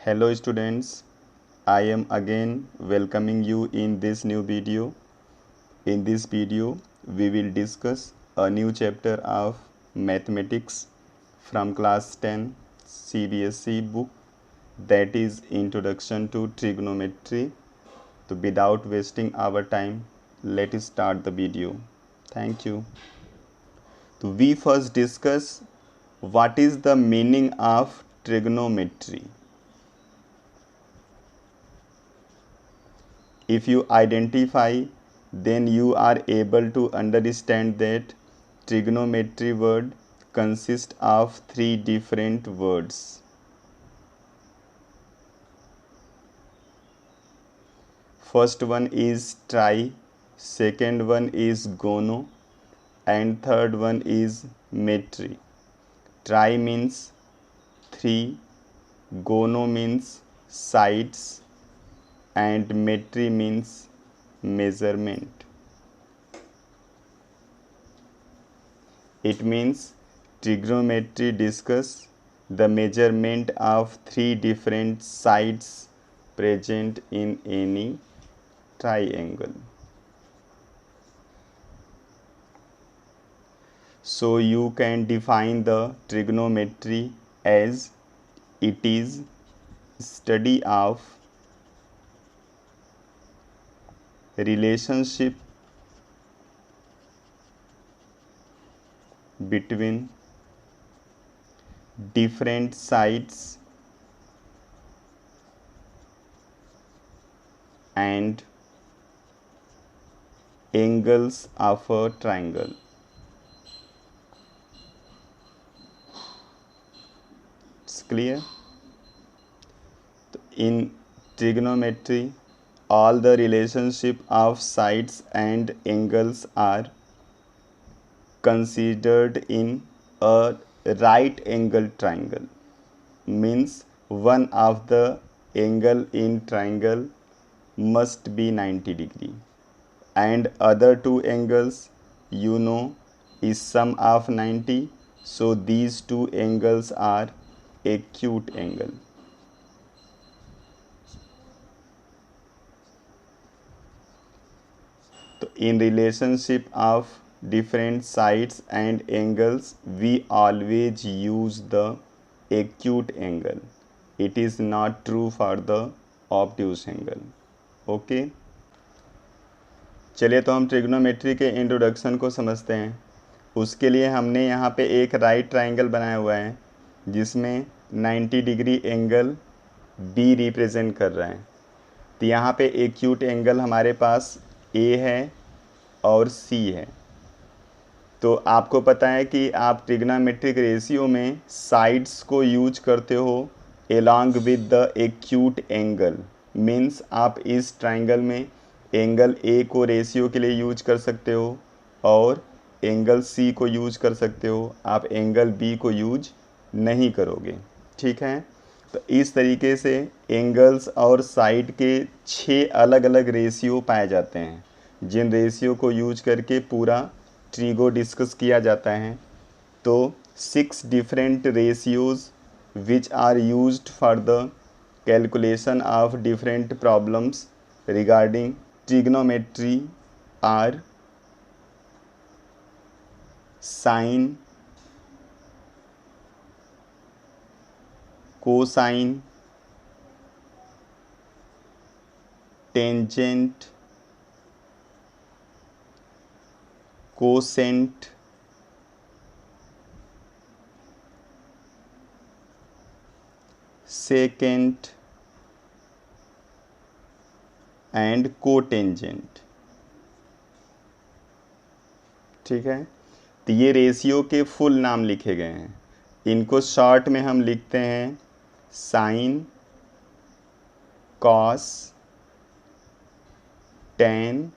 Hello students, I am again welcoming you in this new video. In this video, we will discuss a new chapter of mathematics from class 10 CBSE book, that is Introduction to Trigonometry. So without wasting our time, let us start the video. Thank you. So we first discuss what is the meaning of trigonometry. If you identify, then you are able to understand that trigonometry word consists of three different words. First one is tri, second one is gono, and third one is metri. Tri means three, gono means sides, and metri means measurement. It means trigonometry discuss the measurement of three different sides present in any triangle. So you can define the trigonometry as it is study of relationship between different sides and angles of a triangle. It's clear? In trigonometry, all the relationship of sides and angles are considered in a right angle triangle. Means one of the angle in triangle must be 90 degree and other two angles is sum of 90, so these two angles are acute angle. In relationship of different sides and angles, we always use the acute angle. It is not true for the obtuse angle. Okay चलिए तो हम trigonometry के introduction को समझते हैं। उसके लिए हमने यहाँ पे एक राइट ट्राइंगल बनाया हुआ है जिसमें 90 डिग्री एंगल बी रिप्रेजेंट कर रहा है। तो यहाँ पे एक्यूट एंगल हमारे पास ए है और सी है। तो आपको पता है कि आप ट्रिग्नोमेट्रिक रेशियो में साइड्स को यूज करते हो along with the acute angle. Means आप इस ट्राइंगल में एंगल ए को रेशियो के लिए यूज कर सकते हो और एंगल सी को यूज कर सकते हो, आप एंगल बी को यूज नहीं करोगे। ठीक है, तो इस तरीके से एंगल्स और साइड के 6 अलग अलग रेशियो पाए जाते हैं जिन रेशियो को यूज करके पूरा ट्रिगो डिस्कस किया जाता है। तो 6 different ratios which are used for the calculation of different problems regarding trigonometry are sine, cosine, tangent, cosecant, secant and cotangent. ठीक है, तो ये रेशियो के फुल नाम लिखे गए हैं। इनको शॉर्ट में हम लिखते हैं sin, cos, tan,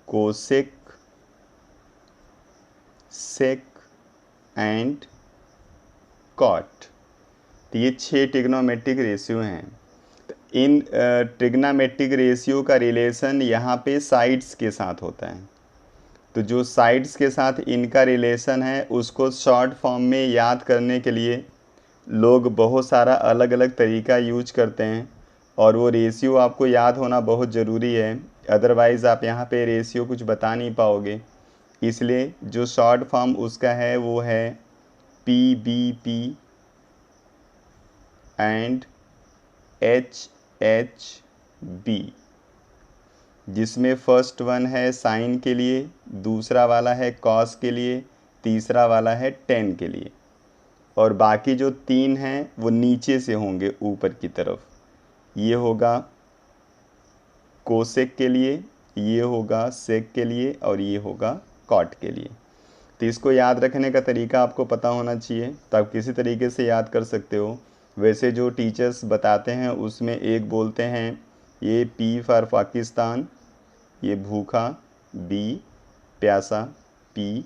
cosec, sec and cot. तो ये 6 ट्रिग्नोमेट्रिक रेशियो हैं। तो इन ट्रिग्नोमेट्रिक रेशियो का रिलेशन यहाँ पे साइड्स के साथ होता है। तो जो साइड्स के साथ इनका रिलेशन है उसको शॉर्ट फॉर्म में याद करने के लिए लोग बहुत सारा अलग अलग तरीका यूज करते हैं और वो रेशियो आपको याद होना बहुत ज़रूरी है, अदरवाइज़ आप यहाँ पे रेशियो कुछ बता नहीं पाओगे। इसलिए जो शॉर्ट फॉर्म उसका है वो है PBP एंड HHB, जिसमें फर्स्ट वन है साइन के लिए, दूसरा वाला है कॉस के लिए, तीसरा वाला है टेन के लिए, और बाकी जो तीन हैं वो नीचे से होंगे ऊपर की तरफ। ये होगा कोसेक के लिए, ये होगा सेक के लिए, और ये होगा कॉट के लिए। तो इसको याद रखने का तरीका आपको पता होना चाहिए, तो आप किसी तरीके से याद कर सकते हो। वैसे जो टीचर्स बताते हैं उसमें एक बोलते हैं ये P फॉर पाकिस्तान, ये भूखा, B प्यासा, P,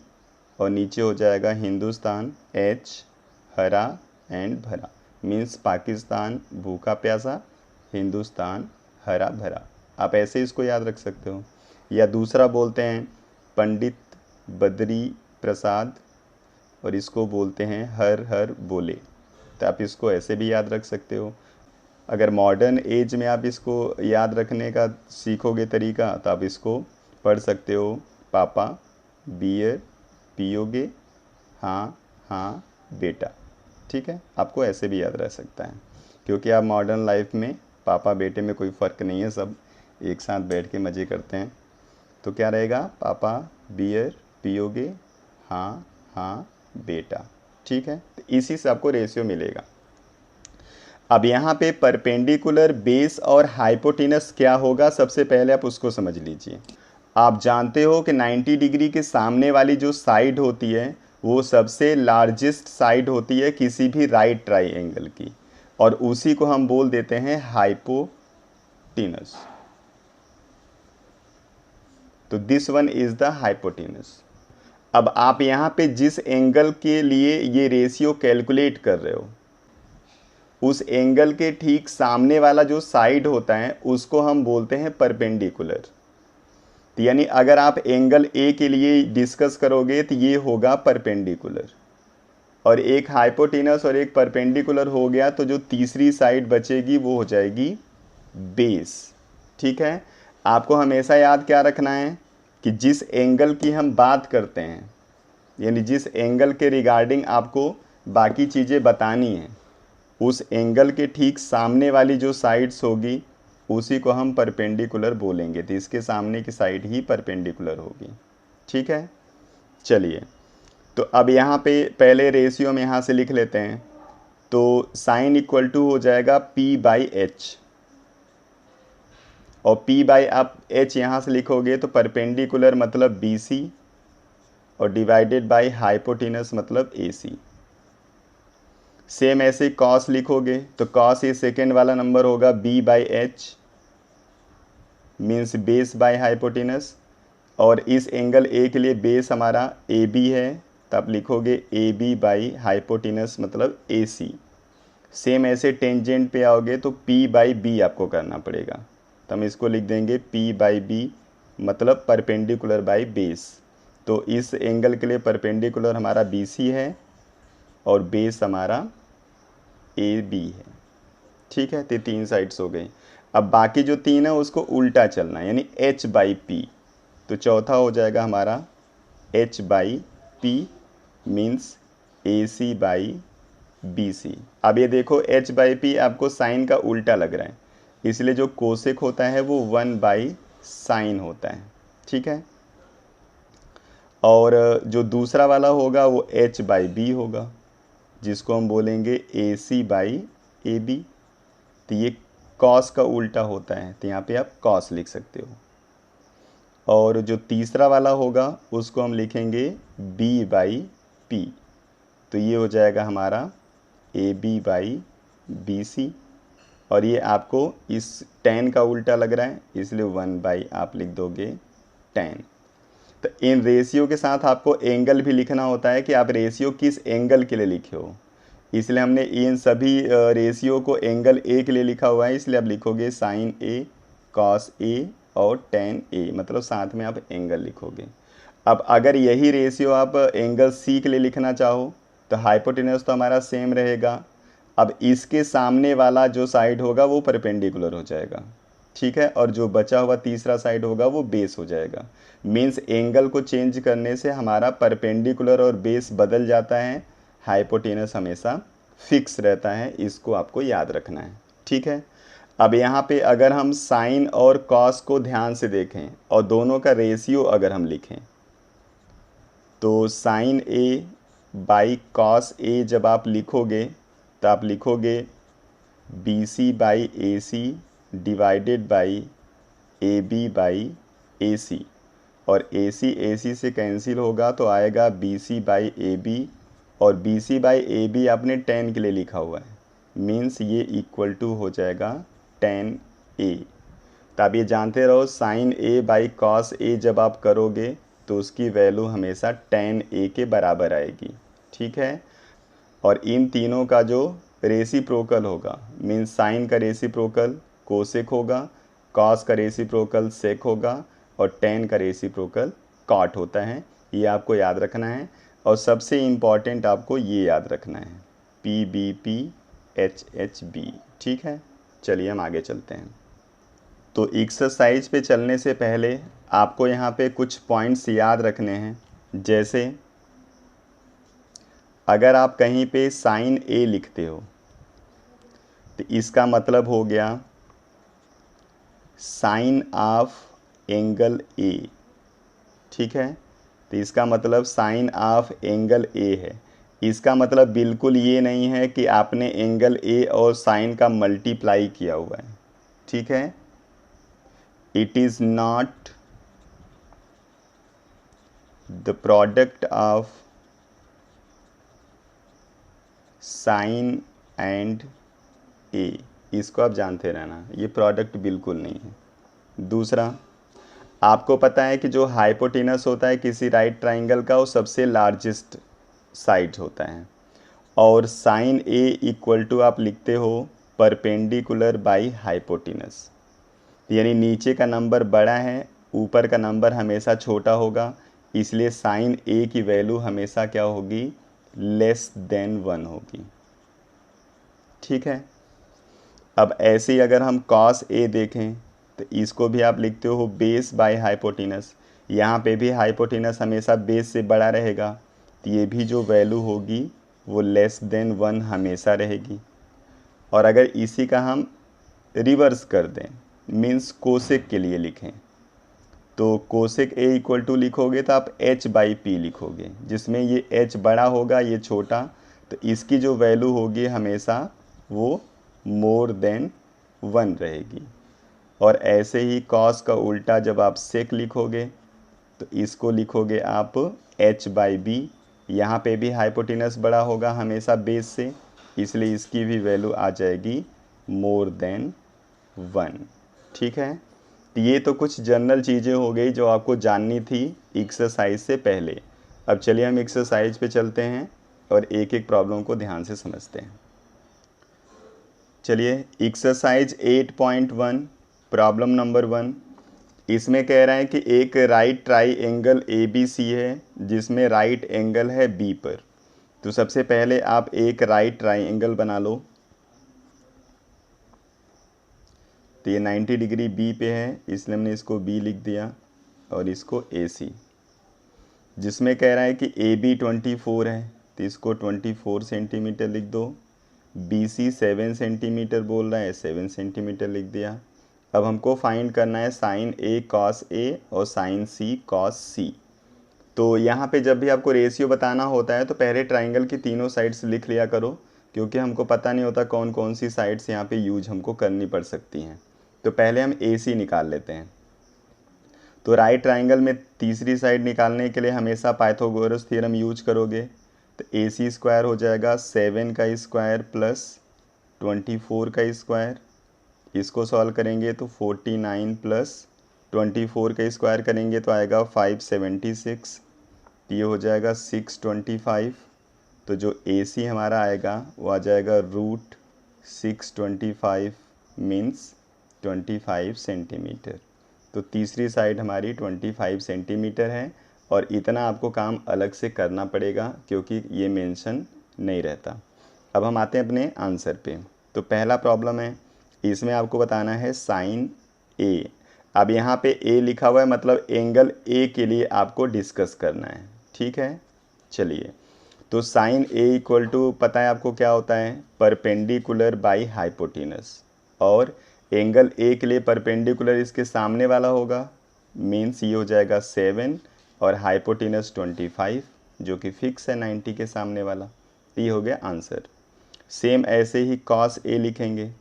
और नीचे हो जाएगा हिंदुस्तान, H, हरा एंड भरा, मीन्स पाकिस्तान भूखा प्यासा, हिंदुस्तान हरा भरा। आप ऐसे इसको याद रख सकते हो। या दूसरा बोलते हैं पंडित बद्री प्रसाद, और इसको बोलते हैं हर हर बोले, तो आप इसको ऐसे भी याद रख सकते हो। अगर मॉडर्न एज में आप इसको याद रखने का सीखोगे तरीका, तो आप इसको पढ़ सकते हो पापा बियर पियोगे, हाँ हाँ बेटा। ठीक है, आपको ऐसे भी याद रह सकता है, क्योंकि आप मॉडर्न लाइफ में पापा बेटे में कोई फ़र्क नहीं है, सब एक साथ बैठ के मज़े करते हैं। तो क्या रहेगा, पापा बियर पियोगे, हाँ हाँ बेटा। ठीक है, तो इसी से आपको रेशियो मिलेगा। अब यहाँ पे परपेंडिकुलर बेस और हाइपोटेनस क्या होगा, सबसे पहले आप उसको समझ लीजिए। आप जानते हो कि 90 डिग्री के सामने वाली जो साइड होती है वो सबसे लार्जेस्ट साइड होती है किसी भी राइट ट्राइंगल की, और उसी को हम बोल देते हैं हाइपोटेनस। तो this one is the hypotenuse. अब आप यहाँ पे जिस एंगल के लिए ये रेशियो कैलकुलेट कर रहे हो, उस एंगल के ठीक सामने वाला जो साइड होता है उसको हम बोलते हैं परपेंडिकुलर। यानी अगर आप एंगल ए के लिए डिस्कस करोगे तो ये होगा परपेंडिकुलर, और एक हाइपोटेनस और एक परपेंडिकुलर हो गया, तो जो तीसरी साइड बचेगी वो हो जाएगी बेस। ठीक है, आपको हमेशा याद क्या रखना है कि जिस एंगल की हम बात करते हैं, यानी जिस एंगल के रिगार्डिंग आपको बाकी चीज़ें बतानी हैं, उस एंगल के ठीक सामने वाली जो साइड्स होगी उसी को हम परपेंडिकुलर बोलेंगे। तो इसके सामने की साइड ही परपेंडिकुलर होगी। ठीक है, चलिए, तो अब यहाँ पे पहले रेशियो में यहाँ से लिख लेते हैं। तो साइन इक्वल टू हो जाएगा P/H, और P/H यहाँ से लिखोगे तो परपेंडिकुलर मतलब BC, और डिवाइडेड बाय हाइपोटेनस मतलब AC। सेम ऐसे कॉस लिखोगे तो कॉस ये सेकेंड वाला नंबर होगा B/H, means base by hypotenuse, और इस एंगल ए के लिए बेस हमारा AB है, तो आप लिखोगे AB बाई हाइपोटेनस मतलब AC। सेम ऐसे टेंजेंट पे आओगे तो P/B आपको करना पड़ेगा, तो हम इसको लिख देंगे P/B मतलब परपेंडिकुलर बाय बेस। तो इस एंगल के लिए परपेंडिकुलर हमारा BC है और बेस हमारा AB है। ठीक है, तो तीन साइड्स हो गई। अब बाकी जो तीन है उसको उल्टा चलना, यानी H/P। तो चौथा हो जाएगा हमारा H/P मीन्स AC/BC। अब ये देखो H/P आपको साइन का उल्टा लग रहा है, इसलिए जो कोसेक होता है वो 1/sin होता है। ठीक है, और जो दूसरा वाला होगा वो H/B होगा, जिसको हम बोलेंगे AC/AB। तो ये कॉस का उल्टा होता है, तो यहाँ पे आप कॉस लिख सकते हो। और जो तीसरा वाला होगा उसको हम लिखेंगे B/P, तो ये हो जाएगा हमारा AB/BC। और ये आपको इस tan का उल्टा लग रहा है, इसलिए 1/ आप लिख दोगे tan। तो इन रेशियो के साथ आपको एंगल भी लिखना होता है कि आप रेशियो किस एंगल के लिए लिखे हो, इसलिए हमने इन सभी रेशियो को एंगल ए के लिए लिखा हुआ है, इसलिए आप लिखोगे साइन A, कॉस A और tan A, मतलब साथ में आप एंगल लिखोगे। अब अगर यही रेशियो आप एंगल C के लिए लिखना चाहो तो हाइपोटेनस तो हमारा सेम रहेगा, अब इसके सामने वाला जो साइड होगा वो परपेंडिकुलर हो जाएगा, ठीक है, और जो बचा हुआ तीसरा साइड होगा वो बेस हो जाएगा। मीन्स एंगल को चेंज करने से हमारा परपेंडिकुलर और बेस बदल जाता है, हाइपोटेनस हमेशा फिक्स रहता है, इसको आपको याद रखना है, ठीक है। अब यहाँ पे अगर हम साइन और कॉस को ध्यान से देखें और दोनों का रेशियो अगर हम लिखें, तो sine A by cos A जब आप लिखोगे तो आप लिखोगे B C by A C divided by A B by A C, और ए सी से कैंसिल होगा तो आएगा B C by A B, और B C by A B आपने 10 के लिए लिखा हुआ है, मीन्स ये इक्वल टू हो जाएगा 10 ए। तो आप ये जानते रहो sign A by cos A जब आप करोगे तो उसकी वैल्यू हमेशा 10 ए के बराबर आएगी, ठीक है। और इन तीनों का जो रेसिप्रोकल होगा, मीन्स साइन का रेसिप्रोकल कोसेक होगा, कॉस का रेसिप्रोकल सेक होगा, और 10 का रेसिप्रोकल कॉट होता है। ये आपको याद रखना है, और सबसे इम्पॉर्टेंट आपको ये याद रखना है P B P H H B, ठीक है। चलिए हम आगे चलते हैं। तो एक्सरसाइज पे चलने से पहले आपको यहाँ पे कुछ पॉइंट्स याद रखने हैं, जैसे अगर आप कहीं पे साइन ए लिखते हो तो इसका मतलब हो गया साइन ऑफ एंगल ए, ठीक है। तो इसका मतलब साइन ऑफ एंगल ए है। इसका मतलब बिल्कुल ये नहीं है कि आपने एंगल ए और साइन का मल्टीप्लाई किया हुआ है, ठीक है। It is not the product of sine and A, इसको आप जानते रहना, ये प्रोडक्ट बिल्कुल नहीं है। दूसरा, आपको पता है कि जो हाइपोटेनस होता है किसी राइट ट्राइंगल का वो सबसे लार्जेस्ट साइड होता है, और साइन ए इक्वल टू आप लिखते हो परपेंडिकुलर बाई हाइपोटेनस, यानी नीचे का नंबर बड़ा है, ऊपर का नंबर हमेशा छोटा होगा, इसलिए साइन ए की वैल्यू हमेशा क्या होगी, लेस देन 1 होगी, ठीक है। अब ऐसे ही अगर हम कॉस ए देखें तो इसको भी आप लिखते हो बेस बाय हाइपोटेनस, यहाँ पे भी हाइपोटेनस हमेशा बेस से बड़ा रहेगा, तो ये भी जो वैल्यू होगी वो लेस देन 1 हमेशा रहेगी। और अगर इसी का हम रिवर्स कर दें, मीन्स कोसेक के लिए लिखें, तो कोसेक ए इक्वल टू लिखोगे तो आप एच बाई पी लिखोगे, जिसमें ये एच बड़ा होगा ये छोटा, तो इसकी जो वैल्यू होगी हमेशा वो मोर देन 1 रहेगी। और ऐसे ही कॉस का उल्टा जब आप सेक लिखोगे तो इसको लिखोगे आप एच बाई बी, यहाँ पे भी हाइपोटेनस बड़ा होगा हमेशा बेस से, इसलिए इसकी भी वैल्यू आ जाएगी मोर देन 1, ठीक है। ये तो कुछ जनरल चीज़ें हो गई जो आपको जाननी थी एक्सरसाइज से पहले। अब चलिए हम एक्सरसाइज पे चलते हैं और एक एक प्रॉब्लम को ध्यान से समझते हैं। चलिए एक्सरसाइज 8.1 प्रॉब्लम नंबर 1, इसमें कह रहा है कि एक right triangle A B C है जिसमें राइट एंगल है बी पर। तो सबसे पहले आप एक राइट ट्राई एंगल बना लो, तो ये 90 डिग्री बी पे है इसलिए हमने इसको बी लिख दिया और इसको ए सी, जिसमें कह रहा है कि ए बी 24 है तो इसको 24 सेंटीमीटर लिख दो, बी सी 7 सेंटीमीटर बोल रहा है 7 सेंटीमीटर लिख दिया। अब हमको फाइंड करना है साइन ए कॉस ए और साइन सी कॉस सी। तो यहाँ पे जब भी आपको रेशियो बताना होता है तो पहले ट्राइंगल की तीनों साइड्स लिख लिया करो, क्योंकि हमको पता नहीं होता कौन कौन सी साइड्स यहाँ पे यूज हमको करनी पड़ सकती हैं। तो पहले हम ए सी निकाल लेते हैं। तो राइट ट्राइंगल में तीसरी साइड निकालने के लिए हमेशा पाइथागोरस थ्योरम यूज करोगे, तो ए सी स्क्वायर हो जाएगा 7 का स्क्वायर प्लस 24 का स्क्वायर, इसको सॉल्व करेंगे तो 49 प्लस 24 का स्क्वायर करेंगे तो आएगा 576, ये हो जाएगा 625। तो जो ए सी हमारा आएगा वो आ जाएगा रूट 625 मीन्स 25 सेंटीमीटर। तो तीसरी साइड हमारी 25 सेंटीमीटर है, और इतना आपको काम अलग से करना पड़ेगा क्योंकि ये मेंशन नहीं रहता। अब हम आते हैं अपने आंसर पे। तो पहला प्रॉब्लम है, इसमें आपको बताना है साइन ए। अब यहाँ पे ए लिखा हुआ है, मतलब एंगल ए के लिए आपको डिस्कस करना है, ठीक है। चलिए, तो साइन ए इक्वल टू पता है आपको क्या होता है, परपेंडिकुलर बाई हाइपोटेनस। और एंगल ए के लिए परपेंडिकुलर इसके सामने वाला होगा, मीन्स ये हो जाएगा 7 और हाइपोटेनस 25 जो कि फिक्स है 90 के सामने वाला। ये हो गया आंसर। सेम ऐसे ही कॉस ए लिखेंगे,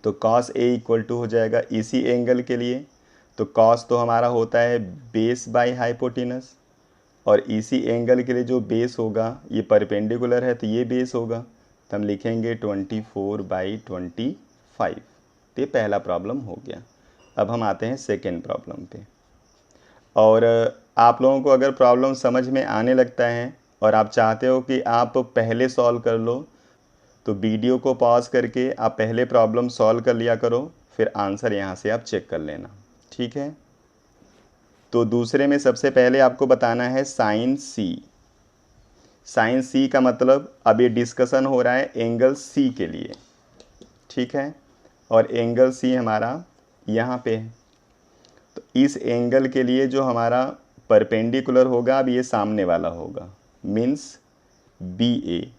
तो कॉस ए इक्वल टू हो जाएगा इसी एंगल के लिए, तो कॉस तो हमारा होता है बेस बाई हाइपोटेनस, और इसी एंगल के लिए जो बेस होगा ये परपेंडिकुलर है तो ये बेस होगा, तो हम लिखेंगे 24/25। तो ये पहला प्रॉब्लम हो गया। अब हम आते हैं सेकेंड प्रॉब्लम पे। और आप लोगों को अगर प्रॉब्लम समझ में आने लगता है और आप चाहते हो कि आप पहले सॉल्व कर लो, तो वीडियो को पॉज करके आप पहले प्रॉब्लम सॉल्व कर लिया करो, फिर आंसर यहाँ से आप चेक कर लेना, ठीक है। तो दूसरे में सबसे पहले आपको बताना है साइन सी। साइन सी का मतलब अब ये डिस्कशन हो रहा है एंगल सी के लिए, ठीक है। और एंगल सी हमारा यहाँ पे है, तो इस एंगल के लिए जो हमारा परपेंडिकुलर होगा अब ये सामने वाला होगा, मीन्स बी ए।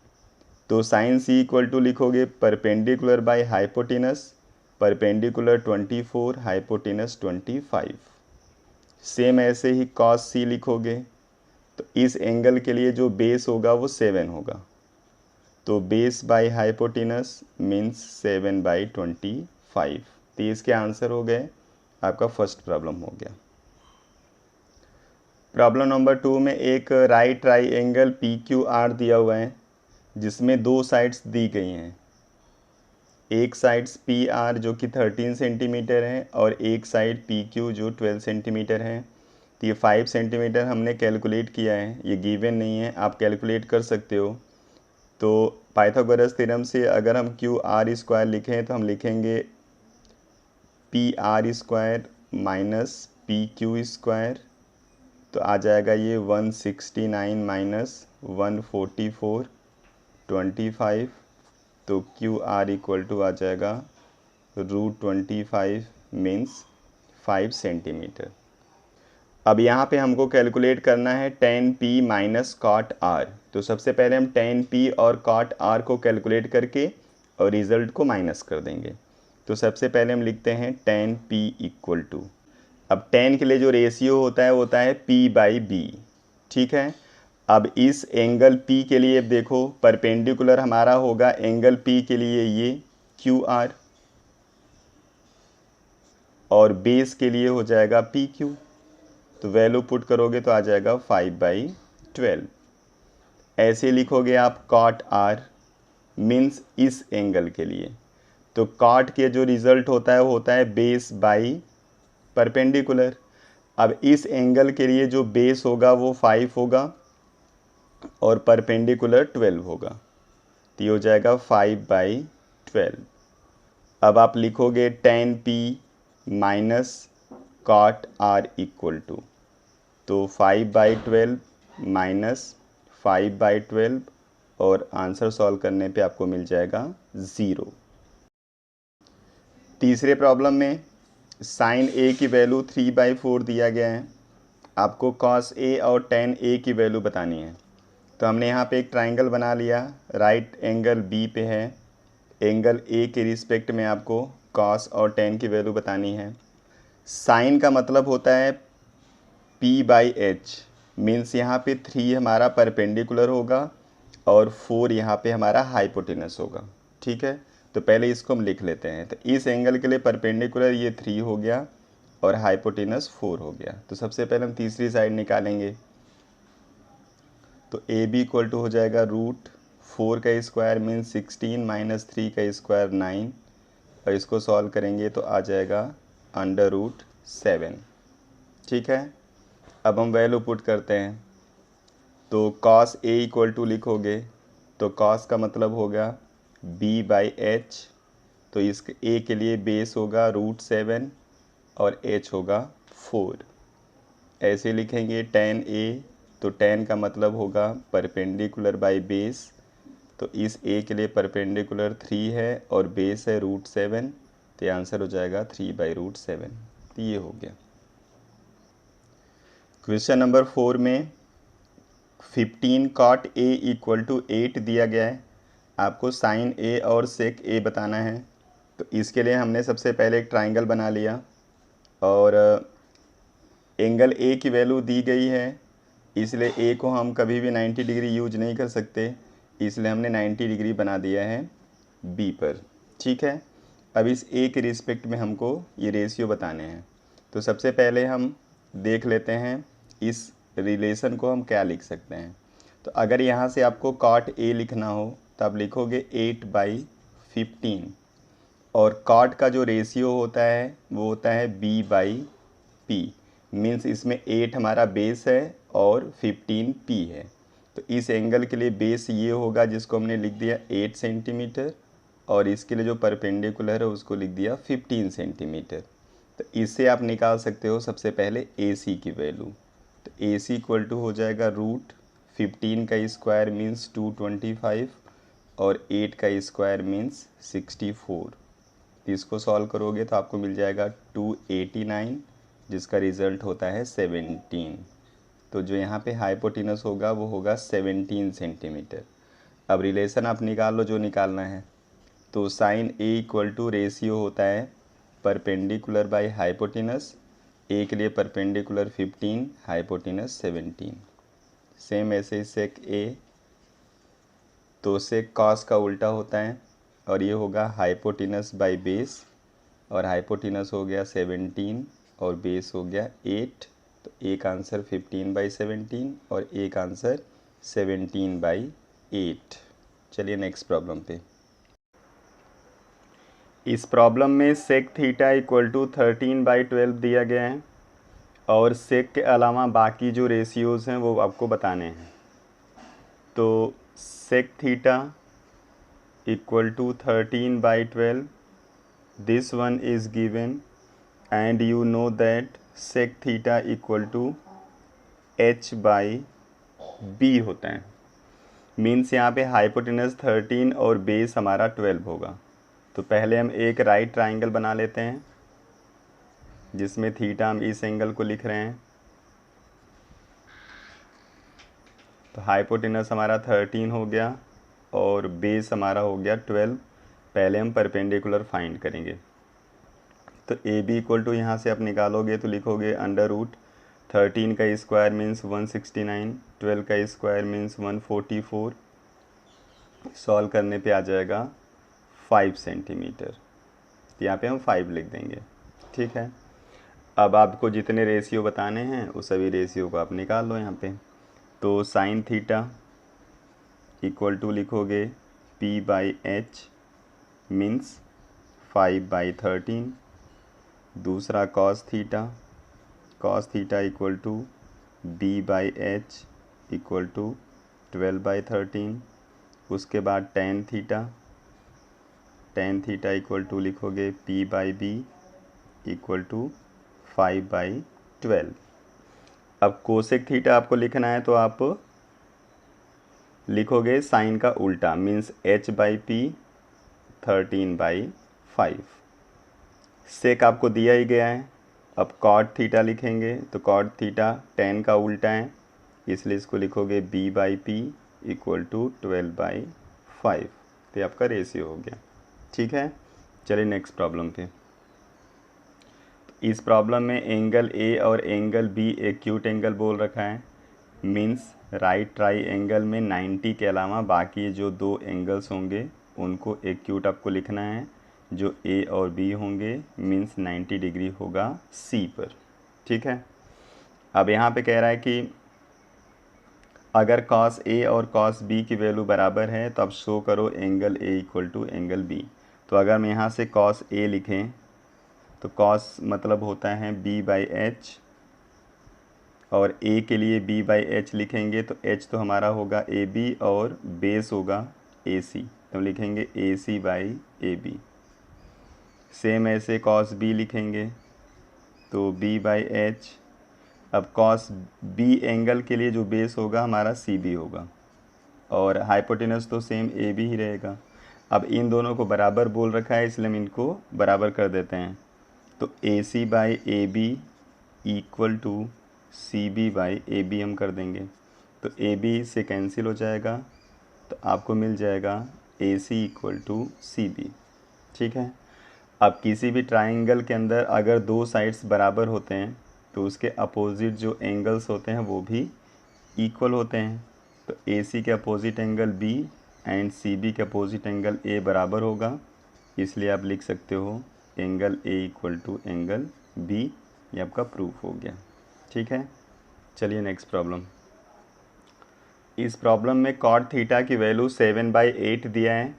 तो साइन सी इक्वल टू लिखोगे perpendicular by hypotenuse, perpendicular 24 hypotenuse 25। Same ऐसे ही कॉस सी लिखोगे, तो इस एंगल के लिए जो बेस होगा वो 7 होगा, तो बेस बाय हाइपोटेनस मीन्स 7/25। तो इसके आंसर हो गए, आपका फर्स्ट प्रॉब्लम हो गया। प्रॉब्लम नंबर 2 में एक right triangle P Q R दिया हुआ है, जिसमें दो साइड्स दी गई हैं। एक साइड्स पी आर जो कि 13 सेंटीमीटर है और एक साइड पी क्यू जो 12 सेंटीमीटर है। तो ये 5 सेंटीमीटर हमने कैलकुलेट किया है, ये गिवन नहीं है, आप कैलकुलेट कर सकते हो। तो पाइथागोरस थ्योरम से अगर हम क्यू आर स्क्वायर लिखें तो हम लिखेंगे P R square minus P Q square, तो आ जाएगा ये 169 माइनस 144 25। तो क्यू आर इक्वल टू आ जाएगा √25 मीन्स 5 सेंटीमीटर। अब यहाँ पे हमको कैलकुलेट करना है tan p minus cot r। तो सबसे पहले हम tan p और कॉट r को कैलकुलेट करके और रिज़ल्ट को माइनस कर देंगे। तो सबसे पहले हम लिखते हैं tan p इक्वल टू, अब tan के लिए जो रेशियो होता है वो होता है p/b, ठीक है। अब इस एंगल P के लिए देखो परपेंडिकुलर हमारा होगा एंगल P के लिए ये QR, और बेस के लिए हो जाएगा PQ। तो वैल्यू पुट करोगे तो आ जाएगा 5/12। ऐसे लिखोगे आप कॉट R मीन्स इस एंगल के लिए, तो कॉट के जो रिज़ल्ट होता है वो होता है बेस बाई परपेंडिकुलर। अब इस एंगल के लिए जो बेस होगा वो 5 होगा और परपेंडिकुलर 12 होगा, तो ये हो जाएगा 5/12। अब आप लिखोगे tan p minus cot r equal to, तो 5/12 माइनस 5/12, और आंसर सॉल्व करने पे आपको मिल जाएगा 0। तीसरे प्रॉब्लम में साइन a की वैल्यू 3/4 दिया गया है, आपको cos a और tan a की वैल्यू बतानी है। तो हमने यहाँ पे एक ट्राइंगल बना लिया, राइट एंगल B पे है, एंगल A के रिस्पेक्ट में आपको cos और tan की वैल्यू बतानी है। साइन का मतलब होता है P/H, मीन्स यहाँ पे 3 हमारा परपेंडिकुलर होगा और 4 यहाँ पे हमारा हाइपोटेनस होगा, ठीक है। तो पहले इसको हम लिख लेते हैं। तो इस एंगल के लिए परपेंडिकुलर ये 3 हो गया और हाइपोटेनस 4 हो गया। तो सबसे पहले हम तीसरी साइड निकालेंगे, तो ए बी इक्वल टू हो जाएगा √4 का स्क्वायर मीन्स 16 माइनस 3 का स्क्वायर 9, और इसको सॉल्व करेंगे तो आ जाएगा √7, ठीक है। अब हम वैल्यू पुट करते हैं, तो cos a इक्वल टू लिखोगे तो cos का मतलब होगा b/h, तो इस a के लिए बेस होगा √7 और h होगा 4। ऐसे लिखेंगे tan a, तो tan का मतलब होगा परपेंडिकुलर बाय बेस, तो इस ए के लिए परपेंडिकुलर 3 है और बेस है √7, तो ये आंसर हो जाएगा 3/√7। तो ये हो गया। क्वेश्चन नंबर 4 में 15 cot A = 8 दिया गया है। आपको साइन ए और सेक ए बताना है। तो इसके लिए हमने सबसे पहले एक ट्राइंगल बना लिया और एंगल ए की वैल्यू दी गई है, इसलिए ए को हम कभी भी 90 डिग्री यूज नहीं कर सकते, इसलिए हमने 90 डिग्री बना दिया है बी पर। ठीक है, अब इस ए के रिस्पेक्ट में हमको ये रेशियो बताने हैं। तो सबसे पहले हम देख लेते हैं इस रिलेशन को हम क्या लिख सकते हैं। तो अगर यहाँ से आपको cot A लिखना हो तो आप लिखोगे 8/15 और cot का जो रेशियो होता है वो होता है B/P। मीन्स इसमें 8 हमारा बेस है और 15 P है। तो इस एंगल के लिए बेस ये होगा जिसको हमने लिख दिया 8 सेंटीमीटर और इसके लिए जो परपेंडिकुलर है उसको लिख दिया 15 सेंटीमीटर। तो इससे आप निकाल सकते हो सबसे पहले AC की वैल्यू। तो AC = हो जाएगा √15 का स्क्वायर मीन्स 225 और 8 का स्क्वायर मीन्स 64। इसको सॉल्व करोगे तो आपको मिल जाएगा 289, जिसका रिज़ल्ट होता है 17। तो जो यहाँ पे हाइपोटेनस होगा वो होगा 17 सेंटीमीटर। अब रिलेशन आप निकाल लो जो निकालना है। तो साइन A = रेशियो होता है परपेंडिकुलर बाय हाइपोटेनस। ए के लिए परपेंडिकुलर 15, हाइपोटेनस 17। सेम ऐसे सेक ए, तो सेक कॉस का उल्टा होता है और ये होगा हाइपोटेनस बाय बेस और हाइपोटेनस हो गया 17 और बेस हो गया 8। तो एक आंसर 15/17 और एक आंसर 17/8। चलिए नेक्स्ट प्रॉब्लम पे। इस प्रॉब्लम में सेक थीटा = 13/12 दिया गया है और सेक के अलावा बाकी जो रेशियोज़ हैं वो आपको बताने हैं। तो sec theta = 13/12, this one is given and you know that sec theta = h/b होता है। मीन्स यहाँ पे हाइपोटेनस 13 और बेस हमारा 12 होगा। तो पहले हम एक राइट ट्राइंगल बना लेते हैं जिसमें थीटा हम इस एंगल को लिख रहे हैं। तो हाइपोटेनस हमारा 13 हो गया और बेस हमारा हो गया 12। पहले हम परपेंडिकुलर फाइंड करेंगे। तो AB = यहाँ से आप निकालोगे तो लिखोगे √13 का स्क्वायर मीन्स 169, 12 का स्क्वायर मीन्स 144। सॉल्व करने पे आ जाएगा 5 सेंटीमीटर। यहाँ पे हम 5 लिख देंगे। ठीक है, अब आपको जितने रेशियो बताने हैं उस सभी रेशियो को आप निकाल लो यहाँ पे। तो साइन थीटा = लिखोगे P/h मीन्स 5/13। दूसरा कॉस थीटा = B/h = 12/13। उसके बाद टेन थीटा = लिखोगे P/b = 5/12। अब कोसेक थीटा आपको लिखना है तो आप लिखोगे साइन का उल्टा मीन्स h/p 13/5। सेक आपको दिया ही गया है। अब कॉट थीटा लिखेंगे तो कॉट थीटा टेन का उल्टा है, इसलिए इसको लिखोगे B/p = 12/5। तो आपका रेशियो हो गया। ठीक है, चलिए नेक्स्ट प्रॉब्लम पे। इस प्रॉब्लम में एंगल ए और एंगल बी एक्यूट एंगल बोल रखा है। मीन्स राइट ट्राई एंगल में 90 के अलावा बाकी जो दो एंगल्स होंगे उनको एक्यूट आपको लिखना है। जो ए और बी होंगे मीन्स 90 डिग्री होगा सी पर। ठीक है, अब यहाँ पे कह रहा है कि अगर कॉस ए और कॉस बी की वैल्यू बराबर है तो अब शो करो एंगल ए = एंगल बी। तो अगर हम यहाँ से कॉस ए लिखें तो कॉस मतलब होता है B/h और ए के लिए B/h लिखेंगे तो h तो हमारा होगा AB और बेस होगा AC, तो लिखेंगे AC/AB। सेम ऐसे कॉस B लिखेंगे तो B/h। अब कॉस B एंगल के लिए जो बेस होगा हमारा CB होगा। और हाइपोटेनस तो सेम ए बी ही रहेगा। अब इन दोनों को बराबर बोल रखा है इसलिए हम इनको बराबर कर देते हैं। तो A C by A B equal to C B by A B हम कर देंगे। तो ए बी से कैंसिल हो जाएगा, तो आपको मिल जाएगा ए सी इक्वल टू सी बी। ठीक है। अब किसी भी ट्राइंगल के अंदर अगर दो साइड्स बराबर होते हैं तो उसके अपोजिट जो एंगल्स होते हैं वो भी इक्वल होते हैं। तो ए सी के opposite angle B and C B के अपोजिट एंगल ए बराबर होगा, इसलिए आप लिख सकते हो angle A equal to angle B. ये आपका प्रूफ हो गया। ठीक है। चलिए नेक्स्ट प्रॉब्लम। इस प्रॉब्लम में कॉट थीटा की वैल्यू 7/8 दिया है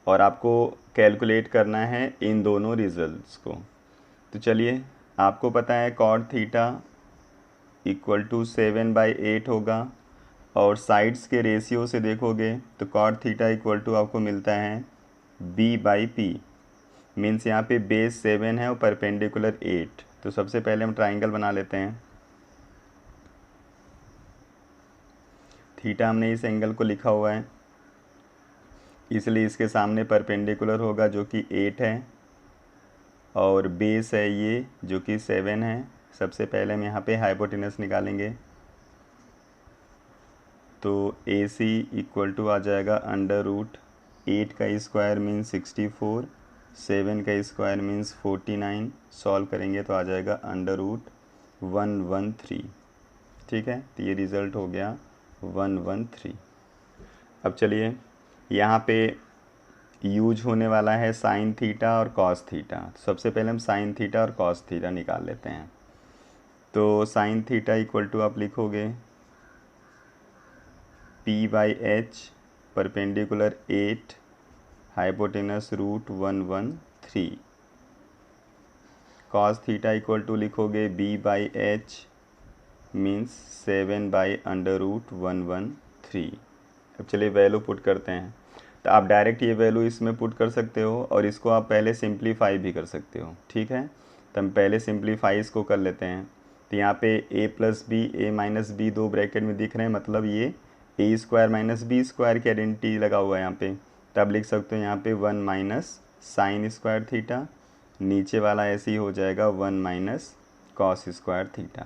और आपको कैलकुलेट करना है इन दोनों रिजल्ट्स को। तो चलिए, आपको पता है कॉट थीटा इक्वल टू 7/8 होगा और साइड्स के रेशियो से देखोगे तो कॉट थीटा इक्वल टू आपको मिलता है b/p। मीन्स यहाँ पे बेस 7 है और परपेंडिकुलर 8। तो सबसे पहले हम ट्राइंगल बना लेते हैं। थीटा हमने इस एंगल को लिखा हुआ है, इसलिए इसके सामने परपेंडिकुलर होगा जो कि 8 है और बेस है ये जो कि 7 है। सबसे पहले हम यहाँ पे हाइपोटेनस निकालेंगे। तो ए सी इक्वल टू आ जाएगा √8 का स्क्वायर मीन्स 64, 7 का स्क्वायर मीन्स 49। सॉल्व करेंगे तो आ जाएगा √113। ठीक है। तो ये रिज़ल्ट हो गया 113। अब चलिए, यहाँ पे यूज होने वाला है साइन थीटा और कॉस थीटा। सबसे पहले हम साइन थीटा और कॉस थीटा निकाल लेते हैं। तो साइन थीटा इक्वल टू आप लिखोगे p/h perpendicular 8 hypotenuse √113। Cos theta equal to लिखोगे b/h मीन्स 7/√113। अब चलिए वैल्यू पुट करते हैं। तो आप डायरेक्ट ये वैल्यू इसमें पुट कर सकते हो और इसको आप पहले सिंप्लीफाई भी कर सकते हो। ठीक है। तो हम पहले सिंप्लीफाई इसको कर लेते हैं। तो यहाँ पे a + b a - b दो ब्रैकेट में दिख रहे हैं, मतलब ये a² - b² की आइडेंटिटी लगा हुआ है यहाँ पे। तब लिख सकते हो यहाँ पे 1 - साइन स्क्वायर थीटा, नीचे वाला ऐसे ही हो जाएगा 1 - cos square theta.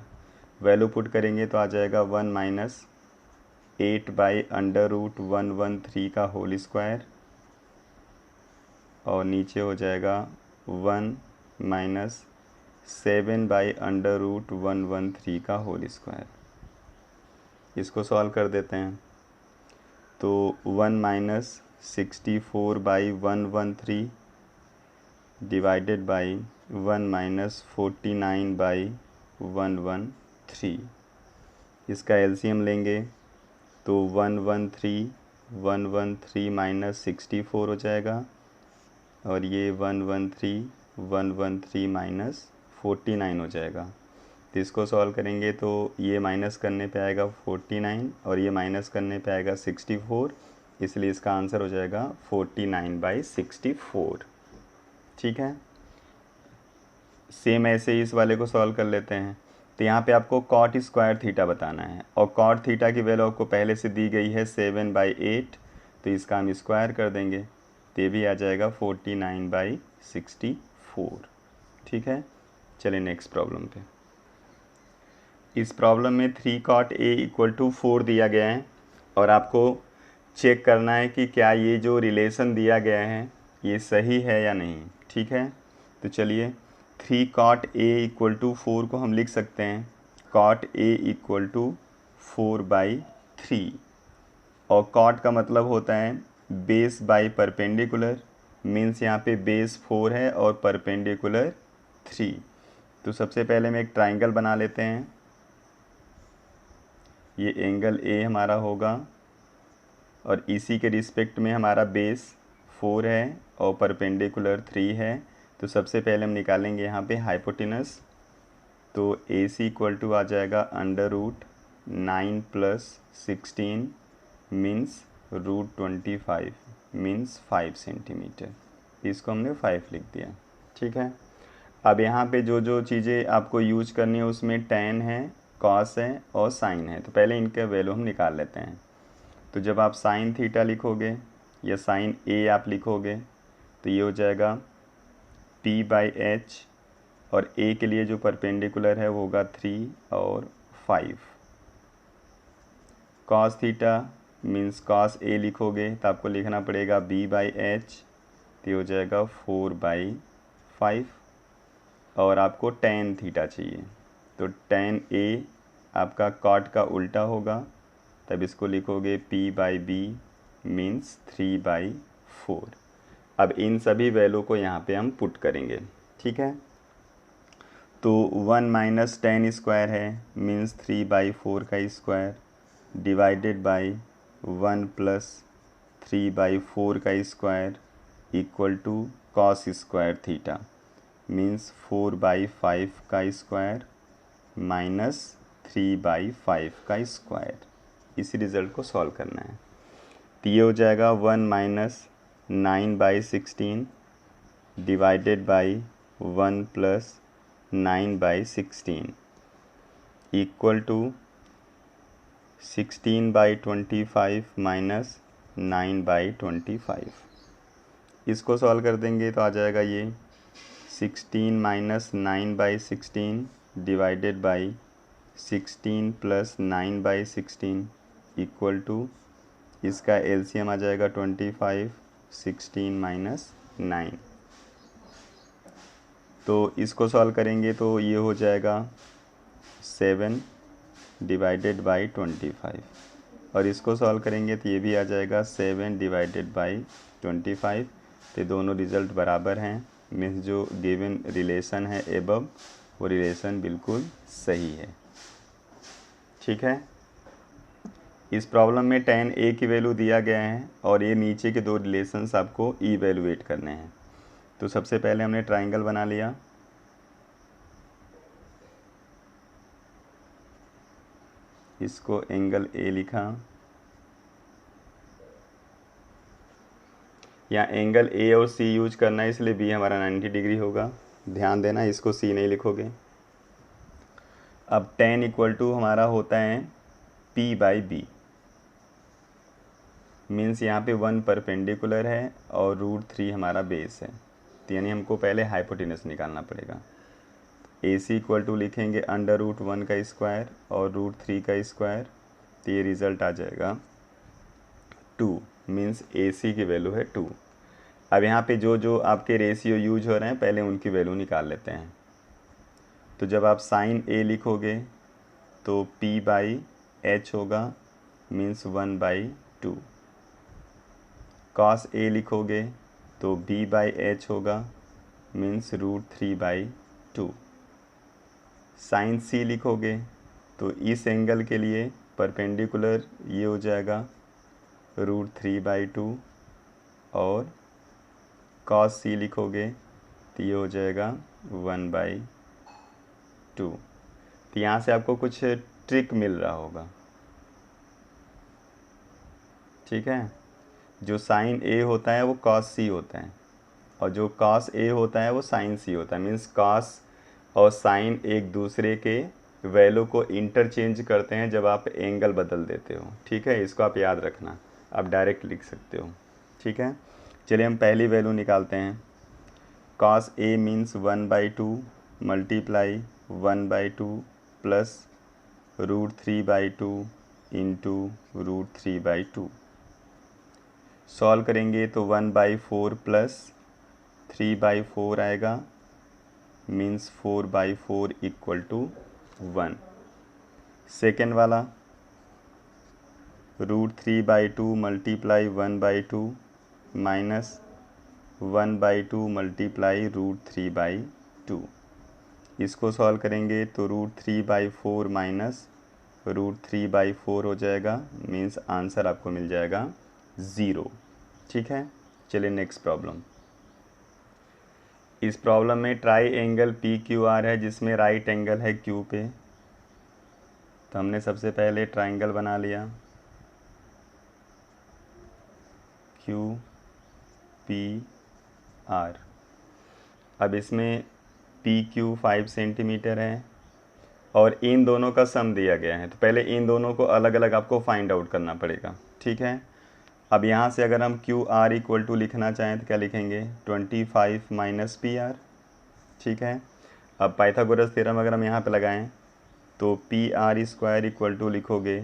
Value put करेंगे तो आ जाएगा 1 - 8/√113 का होल स्क्वायर और नीचे हो जाएगा 1 - 7/√113 का होल स्क्वायर। इसको सॉल्व कर देते हैं। तो 1 - 64/113 डिवाइडेड बाई 1 - 49/113। इसका एलसीएम लेंगे तो 113 - 64 हो जाएगा और ये 113 - 49 हो जाएगा। तो इसको सॉल्व करेंगे तो ये माइनस करने पे आएगा 49 और ये माइनस करने पे आएगा 64, इसलिए इसका आंसर हो जाएगा 49/64। ठीक है। सेम ऐसे ही इस वाले को सॉल्व कर लेते हैं। तो यहाँ पे आपको कॉट स्क्वायर थीटा बताना है और कॉट थीटा की वैल्यू आपको पहले से दी गई है 7/8, तो इसका हम स्क्वायर कर देंगे तो ये भी आ जाएगा 49/64। ठीक है। चलिए नेक्स्ट प्रॉब्लम पे। इस प्रॉब्लम में 3 cot a = 4 दिया गया है और आपको चेक करना है कि क्या ये जो रिलेशन दिया गया है ये सही है या नहीं। ठीक है। तो चलिए, 3 cot a = 4 को हम लिख सकते हैं cot a = 4/3 और cot का मतलब होता है बेस बाई परपेंडिकुलर। मीन्स यहाँ पे बेस 4 है और परपेंडिकुलर 3। तो सबसे पहले हम एक ट्राइंगल बना लेते हैं। ये एंगल A हमारा होगा और इसी के रिस्पेक्ट में हमारा बेस 4 है और परपेंडिकुलर 3 है। तो सबसे पहले हम निकालेंगे यहाँ पे हाइपोटेनस। तो AC = आ जाएगा √9 + 16 मीन्स √25 मीन्स 5 सेंटीमीटर। इसको हमने 5 लिख दिया। ठीक है। अब यहाँ पे जो जो चीज़ें आपको यूज करनी है उसमें tan है, cos है और sin है। तो पहले इनके वैल्यू हम निकाल लेते हैं। तो जब आप साइन थीटा लिखोगे या साइन ए आप लिखोगे तो ये हो जाएगा p/h, और ए के लिए जो परपेंडिकुलर है वो होगा 3 और 5। Cos theta means cos A लिखोगे तो आपको लिखना पड़ेगा b/h, तो ये हो जाएगा 4/5। और आपको टेन थीटा चाहिए तो टेन ए आपका कॉट का उल्टा होगा, तब इसको लिखोगे p/b मीन्स 3/4। अब इन सभी वैल्यू को यहाँ पे हम पुट करेंगे, ठीक है। तो 1 माइनस टेन स्क्वायर है मीन्स 3/4 का स्क्वायर डिवाइडेड बाई 1 प्लस 3/4 का square equal to cos square theta means 4/5 का स्क्वायर माइनस 3/5 का स्क्वायर। इसी रिज़ल्ट को सॉल्व करना है। तो ये हो जाएगा 1 minus 9/16 divided by 1 plus 9/16 equal to 16/25 minus 9/25। इसको सॉल्व कर देंगे तो आ जाएगा ये 16 minus 9/16 divided by 16 plus 9/16 equal to, इसका एलसीएम आ जाएगा 25, 16 माइनस 9। तो इसको सॉल्व करेंगे तो ये हो जाएगा 7 डिवाइडेड बाई 25, और इसको सॉल्व करेंगे तो ये भी आ जाएगा 7 डिवाइडेड बाई 25। तो दोनों रिज़ल्ट बराबर हैं, मीन्स जो गिवन रिलेशन है एबव वो रिलेशन बिल्कुल सही है, ठीक है। इस प्रॉब्लम में tan a की वैल्यू दिया गया है और ये नीचे के दो रिलेशंस आपको इवैल्यूएट करने हैं। तो सबसे पहले हमने ट्राइंगल बना लिया, इसको एंगल a लिखा। यहाँ एंगल a और c यूज करना है, इसलिए b हमारा 90 डिग्री होगा। ध्यान देना, इसको c नहीं लिखोगे। अब tan इक्वल टू हमारा होता है p/b, मीन्स यहाँ पे 1 परपेंडिकुलर है और √3 हमारा बेस है, तो यानी हमको पहले हाइपोटेनस निकालना पड़ेगा। AC इक्वल टू लिखेंगे √1 का स्क्वायर और √3 का स्क्वायर, तो ये रिज़ल्ट आ जाएगा 2, मीन्स AC की वैल्यू है 2। अब यहाँ पे जो जो आपके रेशियो यूज हो रहे हैं पहले उनकी वैल्यू निकाल लेते हैं। तो जब आप साइन A लिखोगे तो p/h होगा मीन्स 1/2। कॉस A लिखोगे तो b/h होगा मीन्स √3/2। साइन C लिखोगे तो इस एंगल के लिए परपेंडिकुलर ये हो जाएगा √3/2, और कॉस C लिखोगे तो ये हो जाएगा 1/2। तो यहाँ से आपको कुछ ट्रिक मिल रहा होगा, ठीक है। जो साइन A होता है वो कॉस C होता है, और जो कॉस A होता है वो साइन C होता है। मीन्स कॉस और साइन एक दूसरे के वैल्यू को इंटरचेंज करते हैं जब आप एंगल बदल देते हो, ठीक है। इसको आप याद रखना, आप डायरेक्ट लिख सकते हो, ठीक है। चलिए हम पहली वैल्यू निकालते हैं। Cos A means 1/2 multiply 1/2 plus √3/2 into √3/2। Solve करेंगे तो 1/4 प्लस 3/4 आएगा, मीन्स 4/4 इक्वल टू 1। सेकेंड वाला √3/2 मल्टीप्लाई 1/2 माइनस 1/2 मल्टीप्लाई √3/2। इसको सॉल्व करेंगे तो √3/4 माइनस √3/4 हो जाएगा, मीन्स आंसर आपको मिल जाएगा 0, ठीक है। चलिए नेक्स्ट प्रॉब्लम। इस प्रॉब्लम में ट्राई एंगल PQR है जिसमें राइट एंगल है Q पे। तो हमने सबसे पहले ट्राइंगल बना लिया QPR। अब इसमें PQ 5 सेंटीमीटर है और इन दोनों का सम दिया गया है, तो पहले इन दोनों को अलग अलग आपको फाइंड आउट करना पड़ेगा, ठीक है। अब यहाँ से अगर हम क्यू आर इक्वल टू लिखना चाहें तो क्या लिखेंगे, 25 माइनस पी आर, ठीक है। अब पाइथागोरस थ्योरम अगर हम यहाँ पे लगाएं तो P R square equal to लिखोगे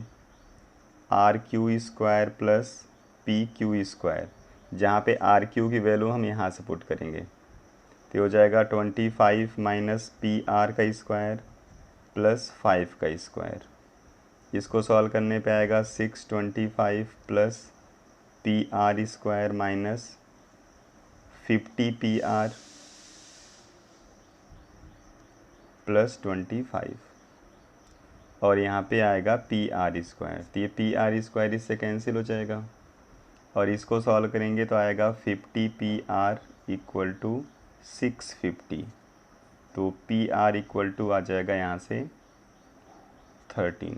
R Q square plus P Q square, जहाँ पे आर क्यू की वैल्यू हम यहाँ से पुट करेंगे तो हो जाएगा 25 माइनस पी आर का स्क्वायर प्लस 5 का स्क्वायर। इसको सॉल्व करने पे आएगा 625 plus P R square minus 50 P R plus 25 और यहाँ पे आएगा पी आर स्क्वायर, तो ये पी आर स्क्वायर इससे कैंसिल हो जाएगा और इसको सॉल्व करेंगे तो आएगा 50 पी आर इक्वल टू 650, तो पी आर इक्वल टू आ जाएगा यहाँ से 13,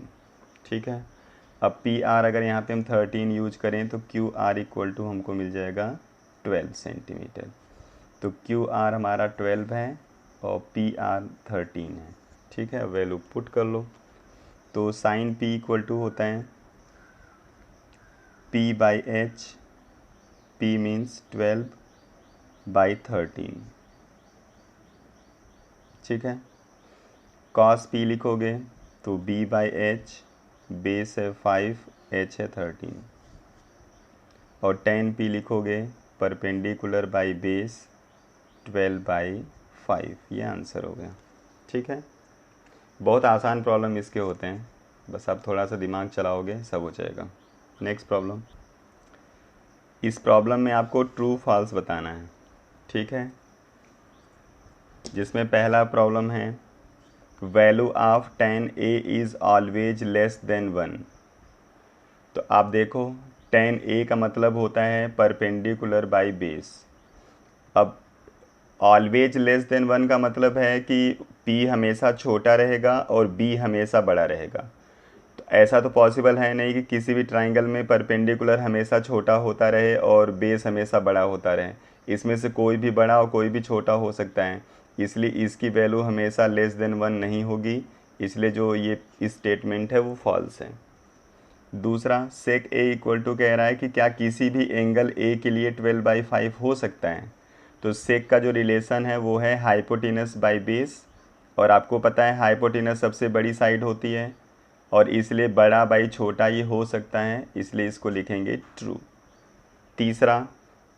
ठीक है। अब पी आर अगर यहाँ पे हम 13 यूज करें तो क्यू आर इक्वल टू हमको मिल जाएगा 12 सेंटीमीटर, तो क्यू आर हमारा 12 है और पी आर 13 है, ठीक है। वैल्यू पुट कर लो तो साइन पी इक्वल टू होता है P by H, P means 12 by 13, ठीक है। कॉस पी लिखोगे तो बी बाई एच, बेस है 5, एच है 13 और टेन पी लिखोगे परपेंडिकुलर बाई बेस 12 बाई 5, ये आंसर हो गया, ठीक है। बहुत आसान प्रॉब्लम इसके होते हैं, बस आप थोड़ा सा दिमाग चलाओगे सब हो जाएगा। नेक्स्ट प्रॉब्लम, इस प्रॉब्लम में आपको ट्रू फॉल्स बताना है, ठीक है। जिसमें पहला प्रॉब्लम है value of tan a is always less than 1। तो आप देखो tan a का मतलब होता है परपेंडिकुलर बाई बेस। अब ऑलवेज लेस देन 1 का मतलब है कि p हमेशा छोटा रहेगा और b हमेशा बड़ा रहेगा। तो ऐसा तो पॉसिबल है नहीं कि किसी भी ट्राइंगल में परपेंडिकुलर हमेशा छोटा होता रहे और बेस हमेशा बड़ा होता रहे। इसमें से कोई भी बड़ा और कोई भी छोटा हो सकता है, इसलिए इसकी वैल्यू हमेशा लेस देन 1 नहीं होगी, इसलिए जो ये स्टेटमेंट है वो फॉल्स है। दूसरा, सेक ए इक्वल टू कह रहा है कि क्या किसी भी एंगल ए के लिए 12/5 हो सकता है। तो सेक का जो रिलेशन है वो है हाइपोटेनस बाई बेस, और आपको पता है हाइपोटेनस सबसे बड़ी साइड होती है और इसलिए बड़ा बाई छोटा ये हो सकता है, इसलिए इसको लिखेंगे ट्रू। तीसरा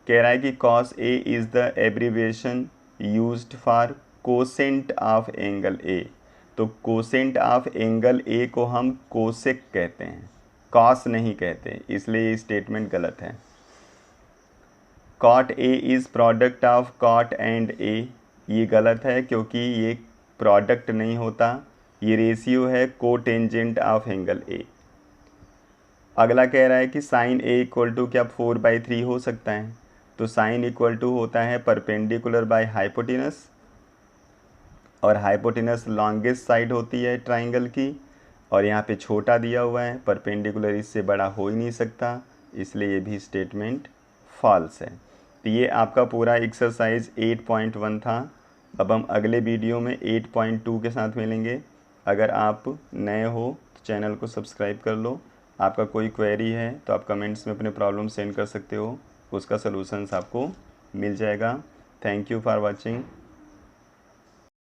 कह रहा है कि cos A is the abbreviation used for quotient of angle A। तो कोसेंट ऑफ एंगल A को हम कोसेक कहते हैं, कॉस नहीं कहते, इसलिए ये स्टेटमेंट गलत है। cot A is product of cot and A, ये गलत है क्योंकि ये प्रोडक्ट नहीं होता, ये रेशियो है कोटेंजेंट ऑफ एंगल A। अगला कह रहा है कि साइन A इक्वल टू क्या 4/3 हो सकता है। तो साइन इक्वल टू होता है परपेंडिकुलर बाय हाइपोटेनस, और हाइपोटेनस लॉन्गेस्ट साइड होती है ट्राइंगल की, और यहाँ पे छोटा दिया हुआ है, परपेंडिकुलर इससे बड़ा हो ही नहीं सकता, इसलिए ये भी स्टेटमेंट फॉल्स है। तो ये आपका पूरा एक्सरसाइज 8.1 था। अब हम अगले वीडियो में 8.2 के साथ मिलेंगे। अगर आप नए हो तो चैनल को सब्सक्राइब कर लो। आपका कोई क्वेरी है तो आप कमेंट्स में अपने प्रॉब्लम सेंड कर सकते हो, उसका सलूशंस आपको मिल जाएगा। Thank you for watching.